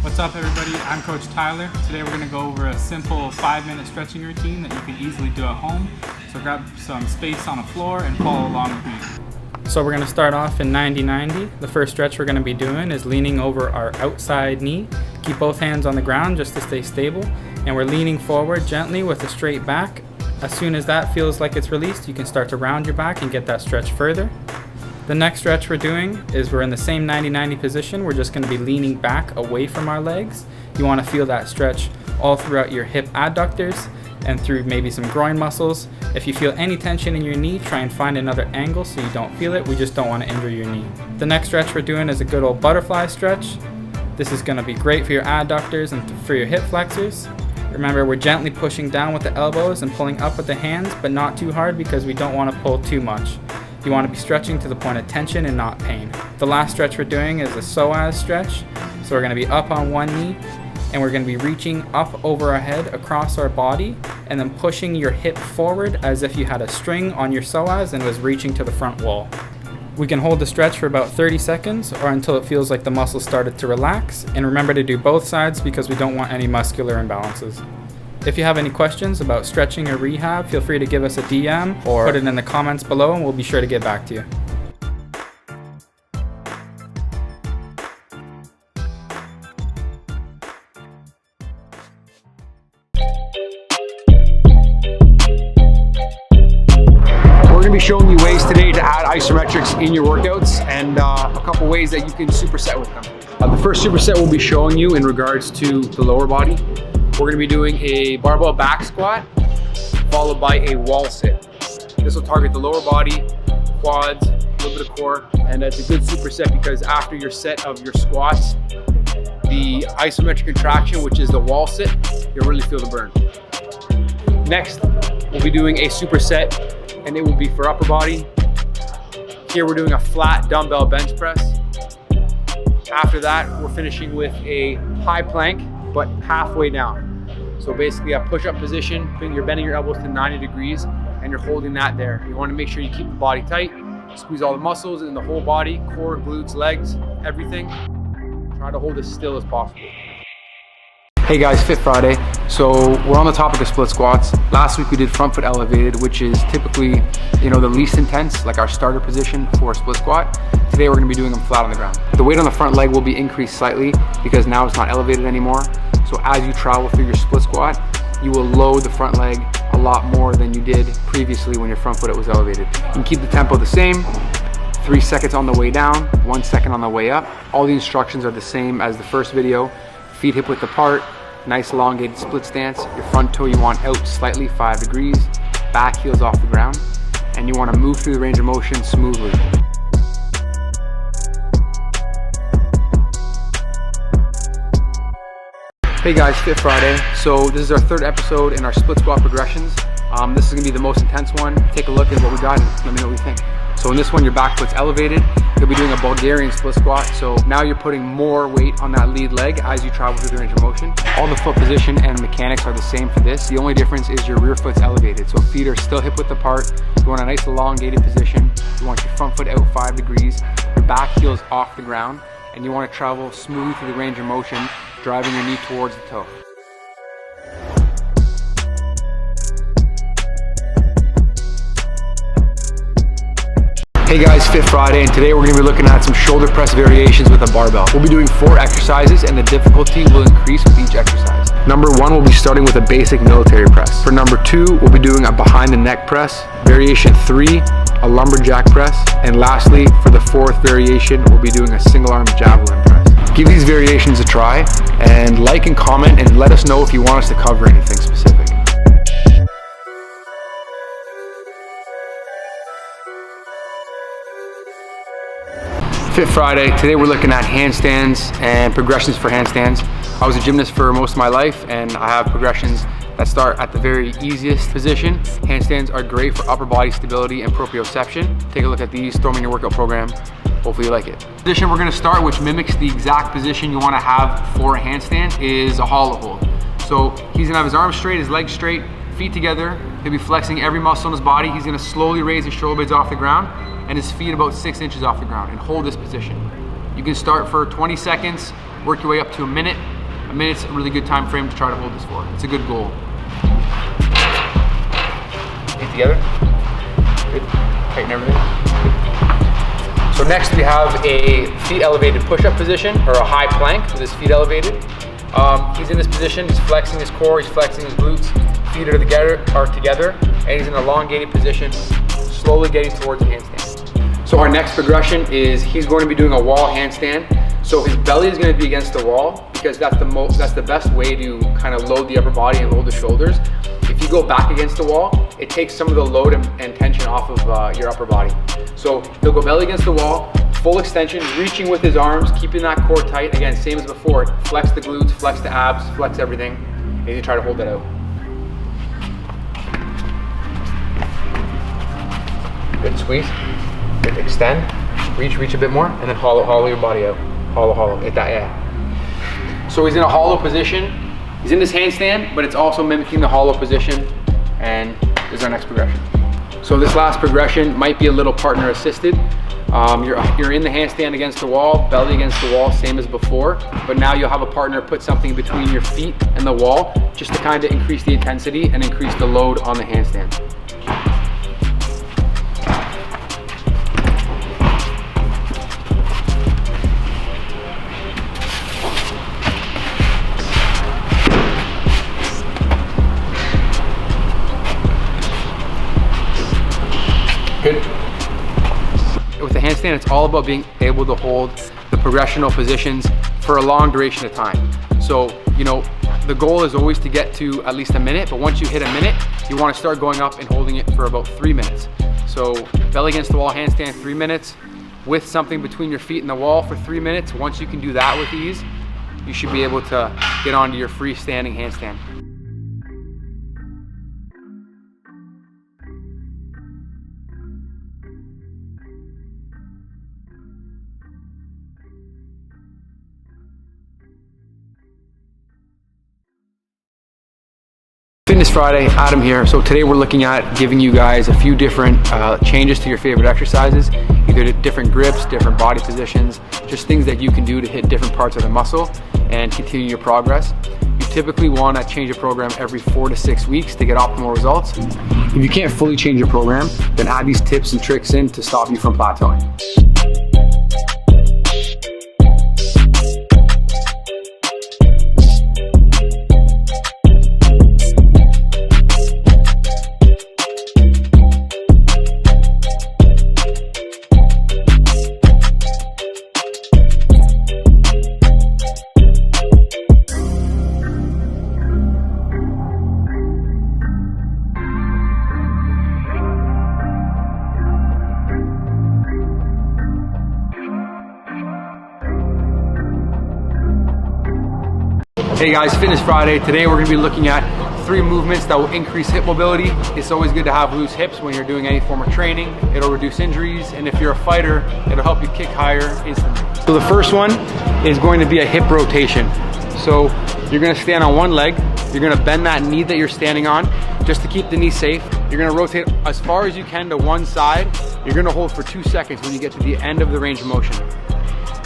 What's up everybody, I'm Coach Tyler. Today we're going to go over a simple 5-minute stretching routine that you can easily do at home. So grab some space on the floor and follow along with me. So we're going to start off in 90-90. The first stretch we're going to be doing is leaning over our outside knee. Keep both hands on the ground just to stay stable. And we're leaning forward gently with a straight back. As soon as that feels like it's released, you can start to round your back and get that stretch further. The next stretch we're doing is we're in the same 90-90 position. We're just going to be leaning back away from our legs. You want to feel that stretch all throughout your hip adductors and through maybe some groin muscles. If you feel any tension in your knee, try and find another angle so you don't feel it. We just don't want to injure your knee. The next stretch we're doing is a good old butterfly stretch. This is going to be great for your adductors and for your hip flexors. Remember, we're gently pushing down with the elbows and pulling up with the hands, but not too hard because we don't want to pull too much. You want to be stretching to the point of tension and not pain. The last stretch we're doing is a psoas stretch. So we're going to be up on one knee and we're going to be reaching up over our head across our body and then pushing your hip forward as if you had a string on your psoas and was reaching to the front wall. We can hold the stretch for about 30 seconds or until it feels like the muscles started to relax. And remember to do both sides because we don't want any muscular imbalances. If you have any questions about stretching or rehab, feel free to give us a DM or put it in the comments below and we'll be sure to get back to you. We're going to be showing you ways today to add isometrics in your workouts and a couple ways that you can superset with them. The first superset we'll be showing you in regards to the lower body. We're going to be doing a barbell back squat followed by a wall sit. This will target the lower body, quads, a little bit of core, and it's a good superset because after your set of your squats, the isometric contraction, which is the wall sit, you'll really feel the burn. Next, we'll be doing a superset and it will be for upper body. Here we're doing a flat dumbbell bench press. After that, we're finishing with a high plank, but halfway down. So basically a push-up position, you're bending your elbows to 90 degrees and you're holding that there. You want to make sure you keep the body tight, squeeze all the muscles in the whole body, core, glutes, legs, everything. Try to hold as still as possible. Hey guys, Fit Friday. So we're on the topic of split squats. Last week we did front foot elevated, which is typically, the least intense, like our starter position for a split squat. Today we're gonna be doing them flat on the ground. The weight on the front leg will be increased slightly because now it's not elevated anymore. So as you travel through your split squat, you will load the front leg a lot more than you did previously when your front foot was elevated. You can keep the tempo the same, 3 seconds on the way down, 1 second on the way up. All the instructions are the same as the first video. Feet hip width apart, nice elongated split stance. Your front toe you want out slightly 5 degrees, back heels off the ground, and you want to move through the range of motion smoothly. Hey guys, Fit Friday. So this is our 3rd episode in our split squat progressions. This is gonna be the most intense one. Take a look at what we got and let me know what you think. So in this one, your back foot's elevated. You'll be doing a Bulgarian split squat. So now you're putting more weight on that lead leg as you travel through the range of motion. All the foot position and mechanics are the same for this. The only difference is your rear foot's elevated. So feet are still hip width apart. You want a nice elongated position. You want your front foot out 5 degrees. Your back heel's off the ground. And you want to travel smooth through the range of motion, driving your knee towards the toe. Hey guys, Fit Friday, and today we're going to be looking at some shoulder press variations with a barbell. We'll be doing 4 exercises and the difficulty will increase with each exercise. Number 1, we'll be starting with a basic military press. For number 2, we'll be doing a behind the neck press. Variation 3, a lumberjack press. And lastly, for the 4th variation, we'll be doing a single arm javelin press. Give these variations a try and like and comment and let us know if you want us to cover anything specific. Fit Friday. Today we're looking at handstands and progressions for handstands. I was a gymnast for most of my life and I have progressions that start at the very easiest position. Handstands are great for upper body stability and proprioception. Take a look at these, throw them in your workout program. Hopefully you like it. The position we're gonna start, which mimics the exact position you wanna have for a handstand, is a hollow hold. So he's gonna have his arms straight, his legs straight, feet together. He'll be flexing every muscle in his body. He's gonna slowly raise his shoulder blades off the ground and his feet about 6 inches off the ground and hold this position. You can start for 20 seconds, work your way up to a minute, A minute's a really good time frame to try to hold this for. It's a good goal. Feet together. Good. Tighten everything. Good. So next we have a feet elevated push-up position, or a high plank with his feet elevated. He's in this position, he's flexing his core, he's flexing his glutes, feet are together, and he's in an elongated position, slowly getting towards a handstand. So our next progression is he's going to be doing a wall handstand. So his belly is going to be against the wall because that's the best way to kind of load the upper body and load the shoulders. If you go back against the wall, it takes some of the load and tension off of your upper body. So he'll go belly against the wall, full extension, reaching with his arms, keeping that core tight. Again, same as before, flex the glutes, flex the abs, flex everything, and you try to hold that out. Good, squeeze, good, extend, reach a bit more, and then hollow your body out. Hollow, hit that, yeah. So he's in a hollow position. He's in this handstand, but it's also mimicking the hollow position, and this is our next progression. So this last progression might be a little partner assisted. You're in the handstand against the wall, belly against the wall, same as before, but now you'll have a partner put something between your feet and the wall, just to kind of increase the intensity and increase the load on the handstand. Good. With the handstand, it's all about being able to hold the progressional positions for a long duration of time. So, the goal is always to get to at least a minute, but once you hit a minute, you want to start going up and holding it for about 3 minutes. So belly against the wall handstand, 3 minutes, with something between your feet and the wall for 3 minutes. Once you can do that with ease, you should be able to get onto your freestanding handstand. Fitness Friday, Adam here. So today we're looking at giving you guys a few different changes to your favorite exercises, either different grips, different body positions, just things that you can do to hit different parts of the muscle and continue your progress. You typically want to change your program every 4 to 6 weeks to get optimal results. If you can't fully change your program, then add these tips and tricks in to stop you from plateauing. Hey guys, Fitness Friday. Today we're going to be looking at 3 movements that will increase hip mobility. It's always good to have loose hips when you're doing any form of training. It'll reduce injuries, and if you're a fighter, it'll help you kick higher instantly. So the first one is going to be a hip rotation. So you're going to stand on one leg. You're going to bend that knee that you're standing on just to keep the knee safe. You're going to rotate as far as you can to one side. You're going to hold for 2 seconds when you get to the end of the range of motion.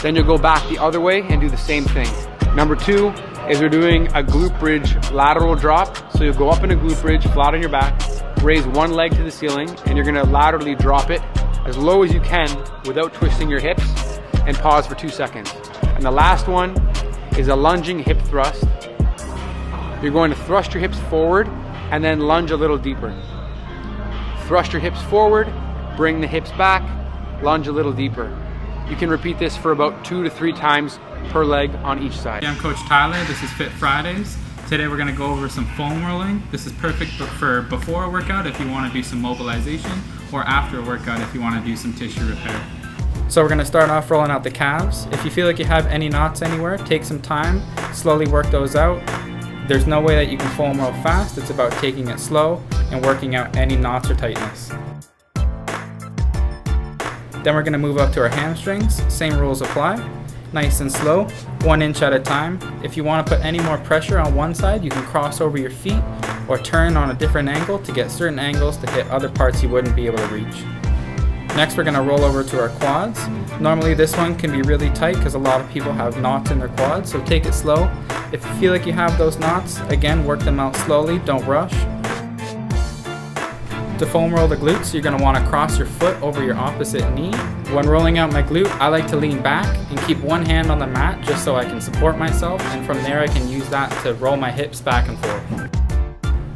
Then you'll go back the other way and do the same thing. Number 2 is we're doing a glute bridge lateral drop. So you'll go up in a glute bridge, flat on your back, raise one leg to the ceiling, and you're gonna laterally drop it as low as you can without twisting your hips, and pause for 2 seconds. And the last one is a lunging hip thrust. You're going to thrust your hips forward and then lunge a little deeper. Thrust your hips forward, bring the hips back, lunge a little deeper. You can repeat this for about 2 to 3 times per leg on each side. I'm Coach Tyler, this is Fit Fridays. Today we're gonna go over some foam rolling. This is perfect for before a workout if you wanna do some mobilization, or after a workout if you wanna do some tissue repair. So we're gonna start off rolling out the calves. If you feel like you have any knots anywhere, take some time, slowly work those out. There's no way that you can foam roll fast. It's about taking it slow and working out any knots or tightness. Then we're gonna move up to our hamstrings. Same rules apply. Nice and slow, 1 inch at a time. If you want to put any more pressure on one side, you can cross over your feet or turn on a different angle to get certain angles to hit other parts you wouldn't be able to reach. Next, we're gonna roll over to our quads. Normally this one can be really tight because a lot of people have knots in their quads, so take it slow. If you feel like you have those knots, again, work them out slowly, don't rush. To foam roll the glutes, you're gonna wanna cross your foot over your opposite knee. When rolling out my glute, I like to lean back and keep one hand on the mat just so I can support myself, and from there I can use that to roll my hips back and forth.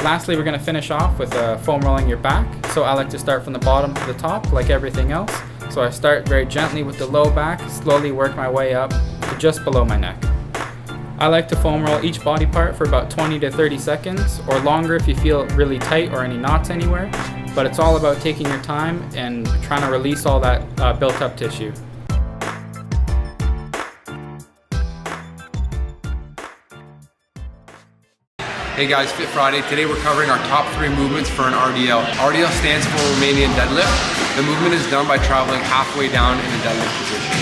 Lastly, we're gonna finish off with foam rolling your back. So I like to start from the bottom to the top like everything else. So I start very gently with the low back, slowly work my way up to just below my neck. I like to foam roll each body part for about 20 to 30 seconds or longer if you feel really tight or any knots anywhere, but it's all about taking your time and trying to release all that built up tissue. Hey guys, Fit Friday. Today we're covering our top 3 movements for an RDL. RDL stands for Romanian deadlift. The movement is done by traveling halfway down in a deadlift position.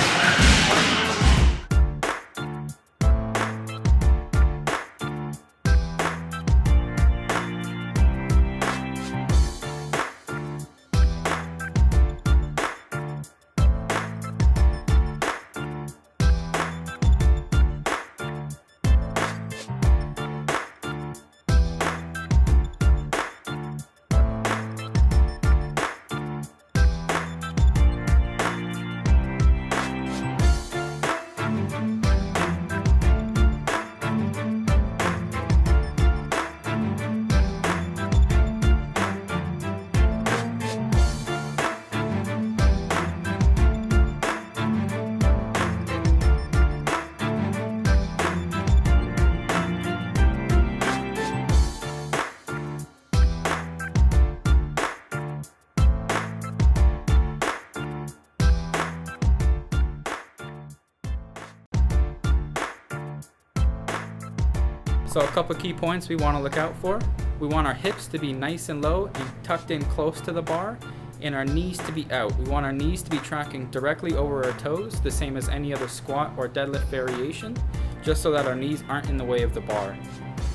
So a couple key points we want to look out for. We want our hips to be nice and low and tucked in close to the bar, and our knees to be out. We want our knees to be tracking directly over our toes, the same as any other squat or deadlift variation, just so that our knees aren't in the way of the bar.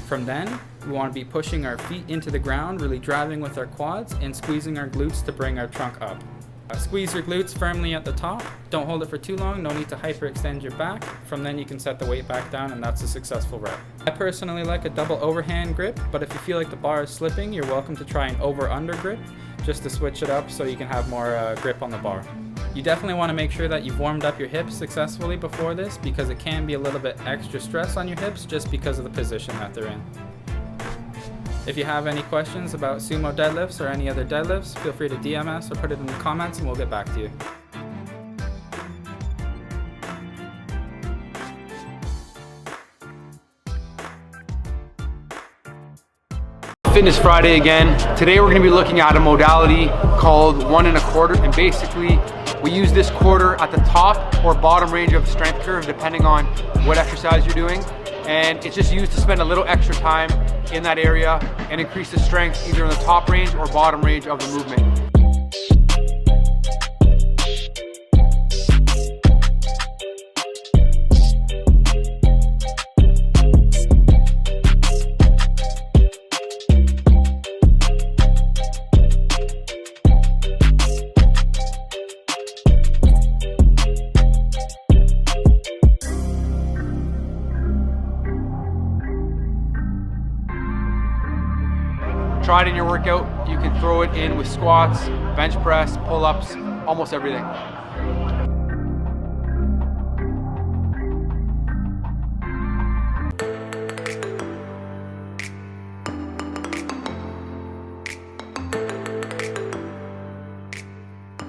From then, we want to be pushing our feet into the ground, really driving with our quads and squeezing our glutes to bring our trunk up. Squeeze your glutes firmly at the top. Don't hold it for too long. No need to hyperextend your back. From then you can set the weight back down, and that's a successful rep. I personally like a double overhand grip, but if you feel like the bar is slipping, you're welcome to try an over-under grip just to switch it up so you can have more grip on the bar. You definitely want to make sure that you've warmed up your hips successfully before this, because it can be a little bit extra stress on your hips just because of the position that they're in. If you have any questions about sumo deadlifts or any other deadlifts, feel free to DM us or put it in the comments and we'll get back to you. Fitness Friday again. Today we're going to be looking at a modality called 1 1/4, and basically we use this quarter at the top or bottom range of the strength curve depending on what exercise you're doing, and it's just used to spend a little extra time in that area and increase the strength either in the top range or bottom range of the movement. Try it in your workout. You can throw it in with squats, bench press, pull-ups, almost everything.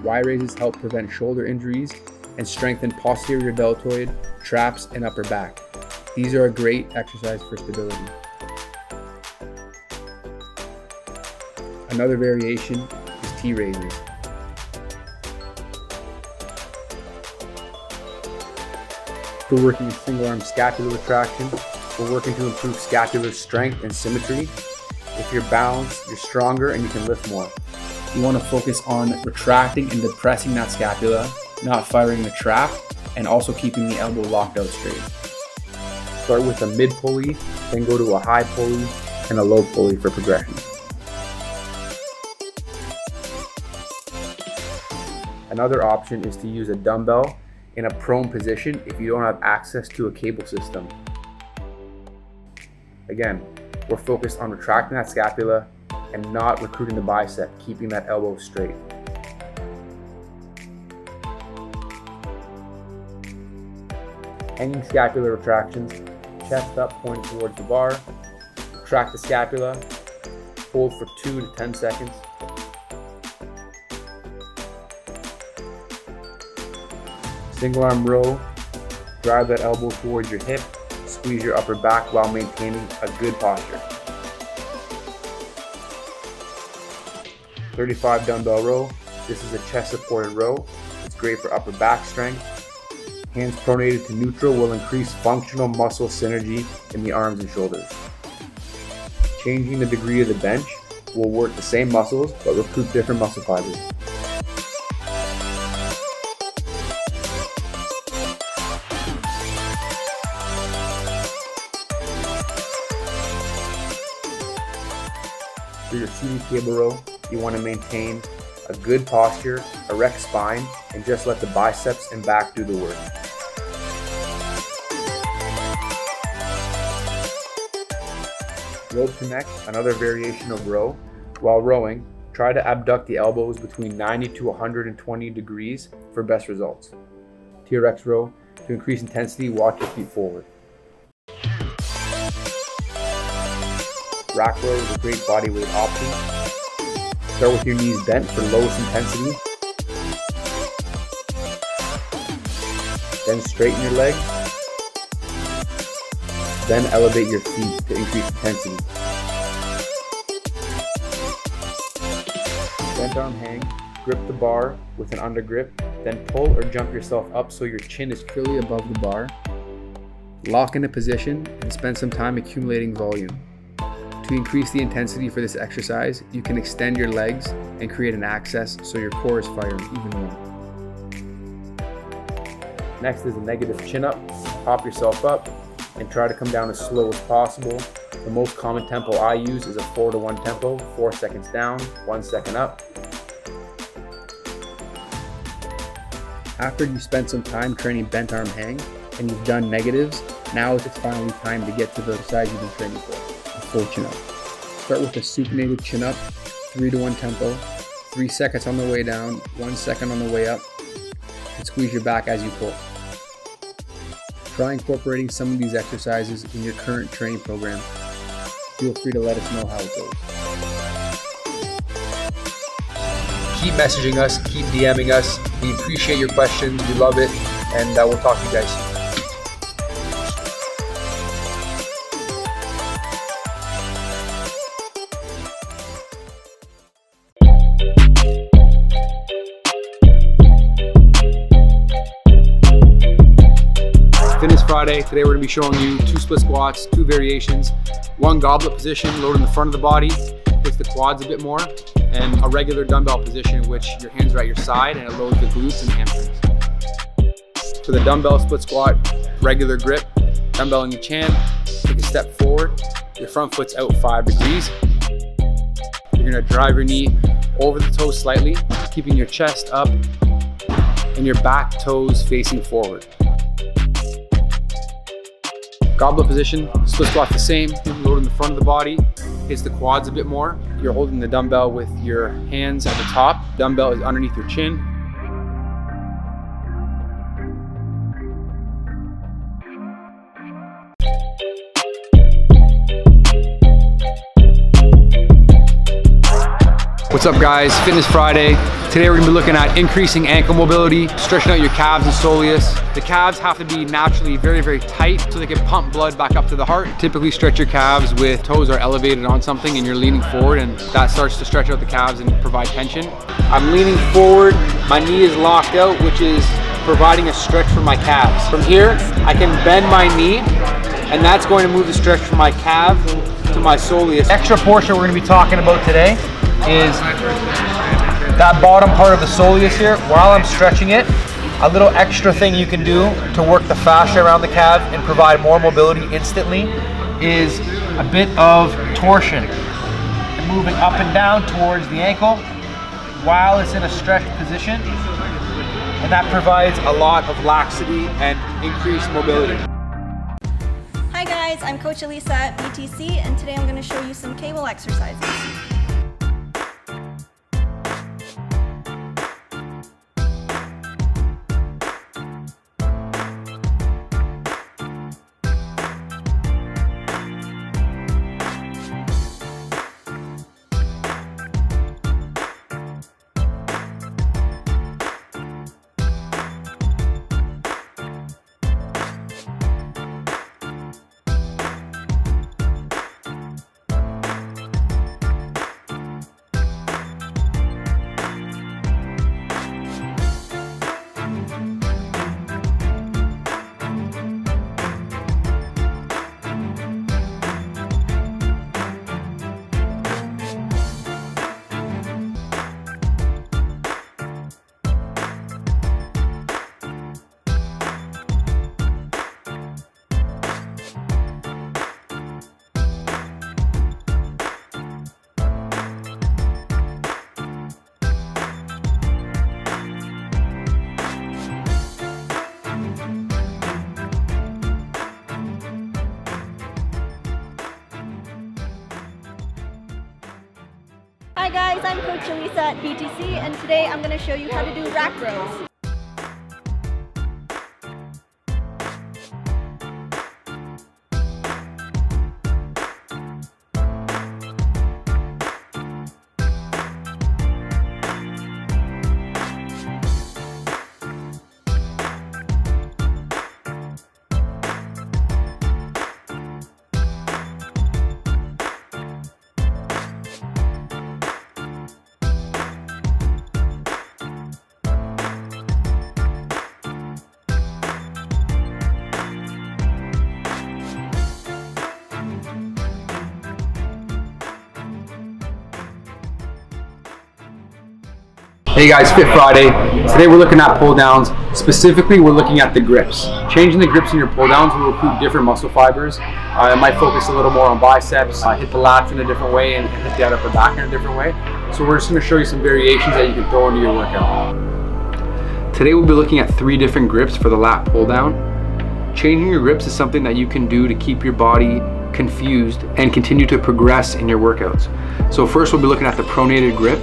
Y raises help prevent shoulder injuries and strengthen posterior deltoid, traps, and upper back. These are a great exercise for stability. Another variation is T raises. We're working a single arm scapular retraction. We're working to improve scapular strength and symmetry. If you're balanced, you're stronger and you can lift more. You want to focus on retracting and depressing that scapula, not firing the trap, and also keeping the elbow locked out straight. Start with a mid pulley, then go to a high pulley and a low pulley for progression. Another option is to use a dumbbell in a prone position if you don't have access to a cable system. Again, we're focused on retracting that scapula and not recruiting the bicep, keeping that elbow straight. Hanging scapular retractions, chest up, pointing towards the bar. Retract the scapula, hold for 2 to 10 seconds. Single arm row, drive that elbow towards your hip, squeeze your upper back while maintaining a good posture. 35 dumbbell row, this is a chest supported row. It's great for upper back strength. Hands pronated to neutral will increase functional muscle synergy in the arms and shoulders. Changing the degree of the bench will work the same muscles but recruit different muscle fibers. For your seated cable row, you want to maintain a good posture, erect spine, and just let the biceps and back do the work. Rope to neck, another variation of row. While rowing, try to abduct the elbows between 90 to 120 degrees for best results. TRX row, to increase intensity, walk your feet forward. Rack row is a great bodyweight option. Start with your knees bent for lowest intensity. Then straighten your legs. Then elevate your feet to increase intensity. Bent arm hang, grip the bar with an undergrip, then pull or jump yourself up so your chin is clearly above the bar. Lock into position and spend some time accumulating volume. To increase the intensity for this exercise, you can extend your legs and create an access so your core is firing even more. Next is a negative chin up. Pop yourself up and try to come down as slow as possible. The most common tempo I use is a 4-to-1 tempo, 4 seconds down, 1 second up. After you spend some time training bent arm hang and you've done negatives, now it's finally time to get to the exercise you've been training for. Full chin up. Start with a supinated chin up, 3-to-1 tempo, 3 seconds on the way down, 1 second on the way up, and squeeze your back as you pull. Try incorporating some of these exercises in your current training program. Feel free to let us know how it goes. Keep messaging us, keep DMing us. We appreciate your questions, we love it, and we'll talk to you guys soon. Fitness Friday. Today we're going to be showing you 2 split squats, 2 variations, 1 goblet position, loading the front of the body, hits the quads a bit more, and a regular dumbbell position in which your hands are at your side and it loads the glutes and hamstrings. For the dumbbell split squat, regular grip, dumbbell in each hand, take a step forward, your front foot's out 5 degrees. You're going to drive your knee over the toes slightly, keeping your chest up and your back toes facing forward. Goblet position, split squat the same, loading the front of the body, hits the quads a bit more. You're holding the dumbbell with your hands at the top. Dumbbell is underneath your chin. What's up guys, Fitness Friday. Today we're gonna be looking at increasing ankle mobility, stretching out your calves and soleus. The calves have to be naturally very, very tight so they can pump blood back up to the heart. Typically stretch your calves with toes are elevated on something and you're leaning forward, and that starts to stretch out the calves and provide tension. I'm leaning forward, my knee is locked out, which is providing a stretch for my calves. From here, I can bend my knee, and that's going to move the stretch from my calf to my soleus. Extra portion we're gonna be talking about today is that bottom part of the soleus here. While I'm stretching it, a little extra thing you can do to work the fascia around the calf and provide more mobility instantly is a bit of torsion. And moving up and down towards the ankle while it's in a stretched position and that provides a lot of laxity and increased mobility. Hi guys, I'm Coach Elisa at BTC, and today I'm going to show you some cable exercises. Hi guys, I'm Coach Elisa at BTC, and today I'm going to show you how to do rack rows. Hey guys, Fit Friday. Today we're looking at pull downs. Specifically, we're looking at the grips. Changing the grips in your pull downs will recruit different muscle fibers. It might focus a little more on biceps, hit the lats in a different way, and hit the upper back in a different way. So we're just going to show you some variations that you can throw into your workout. Today we'll be looking at 3 different grips for the lat pull down. Changing your grips is something that you can do to keep your body confused and continue to progress in your workouts. So first we'll be looking at the pronated grip.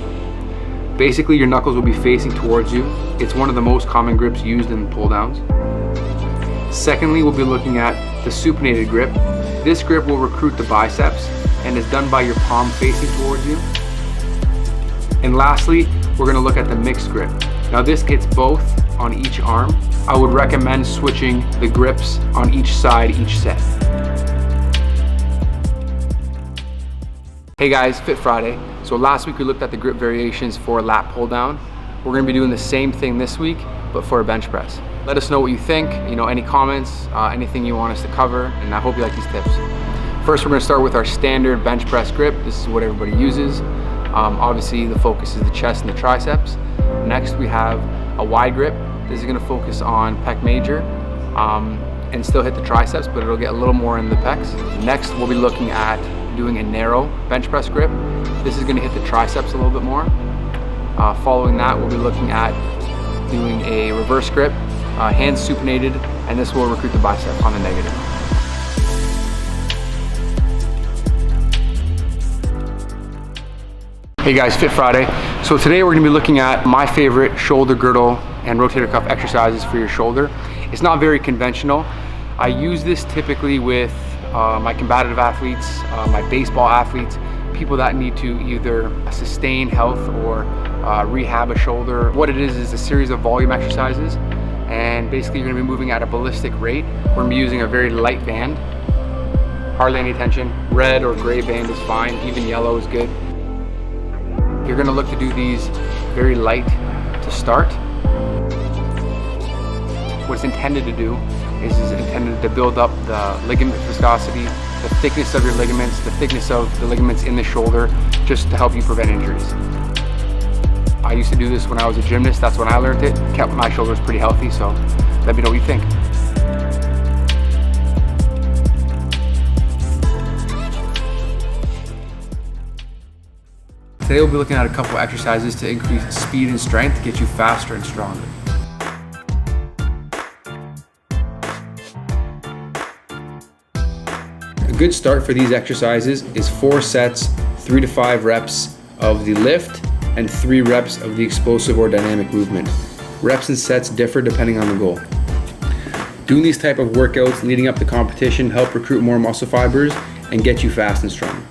Basically, your knuckles will be facing towards you. It's one of the most common grips used in pull downs. Secondly, we'll be looking at the supinated grip. This grip will recruit the biceps and is done by your palm facing towards you. And lastly, we're going to look at the mixed grip. Now this gets both on each arm. I would recommend switching the grips on each side each set. Hey guys, Fit Friday. So last week we looked at the grip variations for lat pull down. We're gonna be doing the same thing this week, but for a bench press. Let us know what you think, any comments, anything you want us to cover, and I hope you like these tips. First, we're gonna start with our standard bench press grip. This is what everybody uses. Obviously the focus is the chest and the triceps. Next, we have a wide grip. This is gonna focus on pec major and still hit the triceps, but it'll get a little more in the pecs. Next, we'll be looking at doing a narrow bench press grip. This is going to hit the triceps a little bit more. Following that, we'll be looking at doing a reverse grip, hands supinated, and this will recruit the biceps on the negative. Hey guys, Fit Friday. So today we're going to be looking at my favorite shoulder girdle and rotator cuff exercises for your shoulder. It's not very conventional. I use this typically with my combative athletes, my baseball athletes, people that need to either sustain health or rehab a shoulder. What it is a series of volume exercises, and basically you're gonna be moving at a ballistic rate. We're gonna be using a very light band, hardly any tension. Red or gray band is fine, even yellow is good. You're gonna look to do these very light to start. What it's intended to do is intended to build up the ligament viscosity, the thickness of your ligaments, the thickness of the ligaments in the shoulder, just to help you prevent injuries. I used to do this when I was a gymnast. That's when I learned it. Kept my shoulders pretty healthy, so let me know what you think. Today we'll be looking at a couple exercises to increase speed and strength, get you faster and stronger. good start for these exercises is 4 sets, 3 to 5 reps of the lift and 3 reps of the explosive or dynamic movement. Reps and sets differ depending on the goal. Doing these type of workouts leading up to competition help recruit more muscle fibers and get you fast and strong.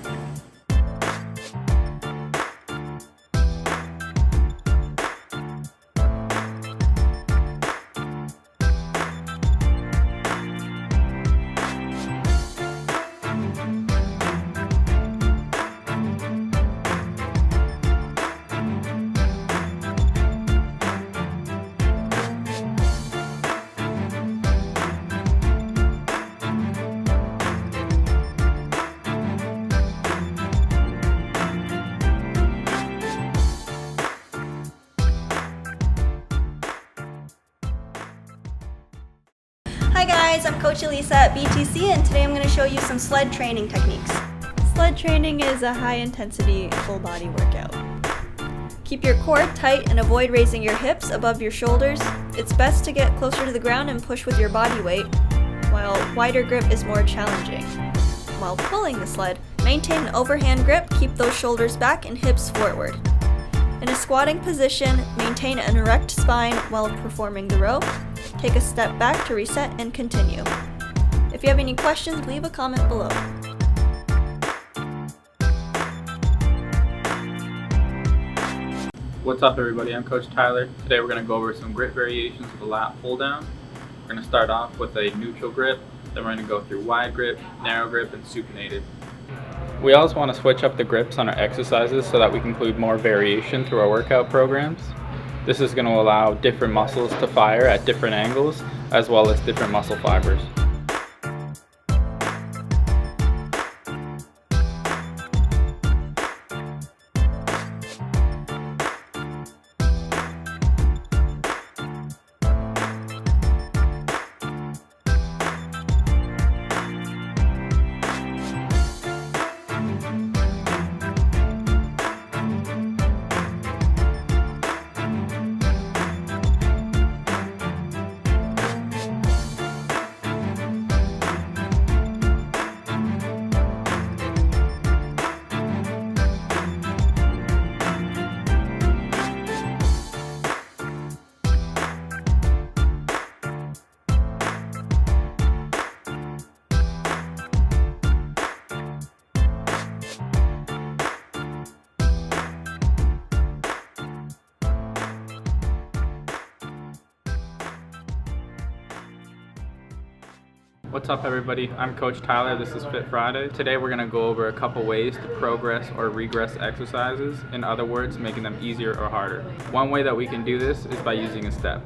Hi guys, I'm Coach Elisa at BTC, and today I'm going to show you some sled training techniques. Sled training is a high intensity full body workout. Keep your core tight and avoid raising your hips above your shoulders. It's best to get closer to the ground and push with your body weight, while wider grip is more challenging. While pulling the sled, maintain an overhand grip, keep those shoulders back and hips forward. In a squatting position, maintain an erect spine while performing the row. Take a step back to reset and continue. If you have any questions, leave a comment below. What's up everybody, I'm Coach Tyler. Today we're going to go over some grip variations of the lat pull down. We're going to start off with a neutral grip, then we're going to go through wide grip, narrow grip, and supinated. We also want to switch up the grips on our exercises so that we can include more variation through our workout programs. This is going to allow different muscles to fire at different angles, as well as different muscle fibers. What's up everybody, I'm Coach Tyler, this is Fit Friday. Today we're going to go over a couple ways to progress or regress exercises, in other words, making them easier or harder. One way that we can do this is by using a step.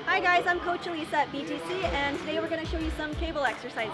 Hi guys, I'm Coach Elisa at BTC, and today we're going to show you some cable exercises.